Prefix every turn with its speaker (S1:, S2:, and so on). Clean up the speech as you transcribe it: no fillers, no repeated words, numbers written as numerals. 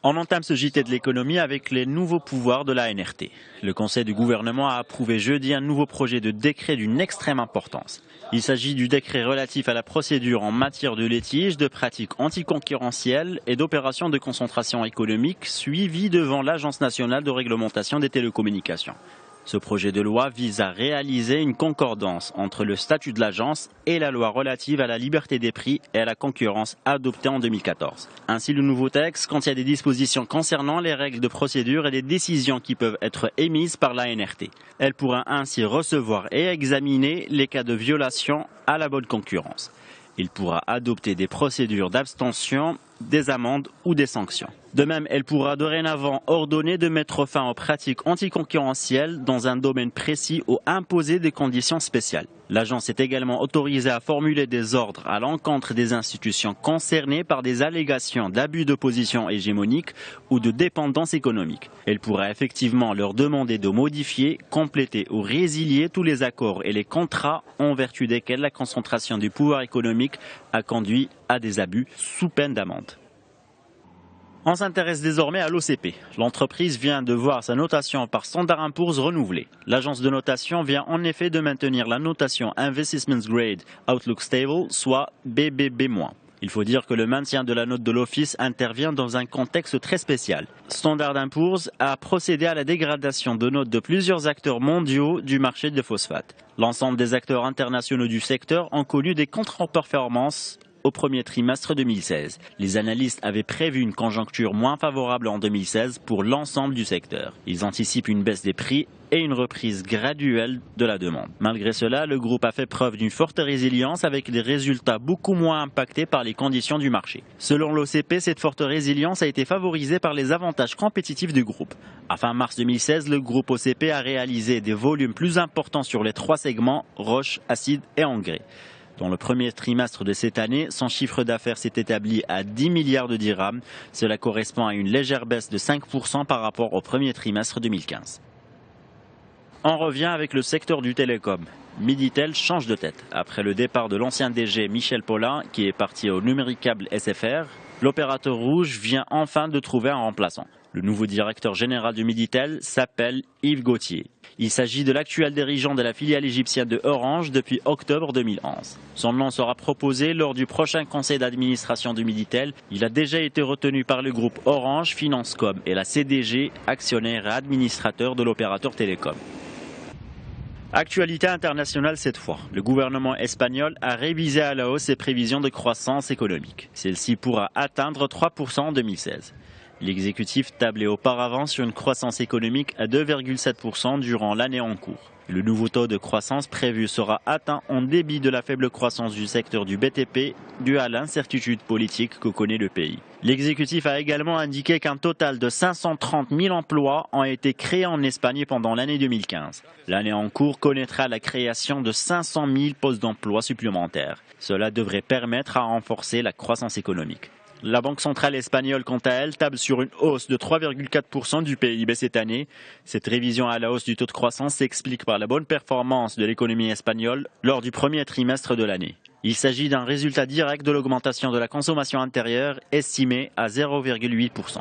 S1: On entame ce JT de l'économie avec les nouveaux pouvoirs de la NRT. Le Conseil du gouvernement a approuvé jeudi un nouveau projet de décret d'une extrême importance. Il s'agit du décret relatif à la procédure en matière de litige, de pratiques anticoncurrentielles et d'opérations de concentration économique suivies devant l'Agence nationale de réglementation des télécommunications. Ce projet de loi vise à réaliser une concordance entre le statut de l'agence et la loi relative à la liberté des prix et à la concurrence adoptée en 2014. Ainsi, le nouveau texte contient des dispositions concernant les règles de procédure et les décisions qui peuvent être émises par la NRT. Elle pourra ainsi recevoir et examiner les cas de violation à la bonne concurrence. Il pourra adopter des procédures d'abstention, des amendes ou des sanctions. De même, elle pourra dorénavant ordonner de mettre fin aux pratiques anticoncurrentielles dans un domaine précis ou imposer des conditions spéciales. L'agence est également autorisée à formuler des ordres à l'encontre des institutions concernées par des allégations d'abus de position hégémonique ou de dépendance économique. Elle pourra effectivement leur demander de modifier, compléter ou résilier tous les accords et les contrats en vertu desquels la concentration du pouvoir économique a conduit à des abus sous peine d'amende. On s'intéresse désormais à l'OCP. L'entreprise vient de voir sa notation par Standard & Poor's renouvelée. L'agence de notation vient en effet de maintenir la notation Investment Grade Outlook Stable, soit BBB-. Il faut dire que le maintien de la note de l'Office intervient dans un contexte très spécial. Standard & Poor's a procédé à la dégradation de notes de plusieurs acteurs mondiaux du marché des phosphates. L'ensemble des acteurs internationaux du secteur ont connu des contre-performances au premier trimestre 2016. Les analystes avaient prévu une conjoncture moins favorable en 2016 pour l'ensemble du secteur. Ils anticipent une baisse des prix et une reprise graduelle de la demande. Malgré cela, le groupe a fait preuve d'une forte résilience avec des résultats beaucoup moins impactés par les conditions du marché. Selon l'OCP, cette forte résilience a été favorisée par les avantages compétitifs du groupe. À fin mars 2016, le groupe OCP a réalisé des volumes plus importants sur les 3 segments roches, acides et engrais. Dans le premier trimestre de cette année, son chiffre d'affaires s'est établi à 10 milliards de dirhams. Cela correspond à une légère baisse de 5% par rapport au premier trimestre 2015. On revient avec le secteur du télécom. Miditel change de tête. Après le départ de l'ancien DG Michel Paulin, qui est parti au Numéricable SFR, l'opérateur rouge vient enfin de trouver un remplaçant. Le nouveau directeur général du Miditel s'appelle Yves Gauthier. Il s'agit de l'actuel dirigeant de la filiale égyptienne de Orange depuis octobre 2011. Son nom sera proposé lors du prochain conseil d'administration du Miditel. Il a déjà été retenu par le groupe Orange Financecom et la CDG, actionnaire et administrateur de l'opérateur télécom. Actualité internationale cette fois. Le gouvernement espagnol a révisé à la hausse ses prévisions de croissance économique. Celle-ci pourra atteindre 3% en 2016. L'exécutif tablait auparavant sur une croissance économique à 2,7% durant l'année en cours. Le nouveau taux de croissance prévu sera atteint en dépit de la faible croissance du secteur du BTP due à l'incertitude politique que connaît le pays. L'exécutif a également indiqué qu'un total de 530 000 emplois ont été créés en Espagne pendant l'année 2015. L'année en cours connaîtra la création de 500 000 postes d'emploi supplémentaires. Cela devrait permettre à renforcer la croissance économique. La Banque centrale espagnole, quant à elle, table sur une hausse de 3,4% du PIB cette année. Cette révision à la hausse du taux de croissance s'explique par la bonne performance de l'économie espagnole lors du premier trimestre de l'année. Il s'agit d'un résultat direct de l'augmentation de la consommation intérieure estimée à 0,8%.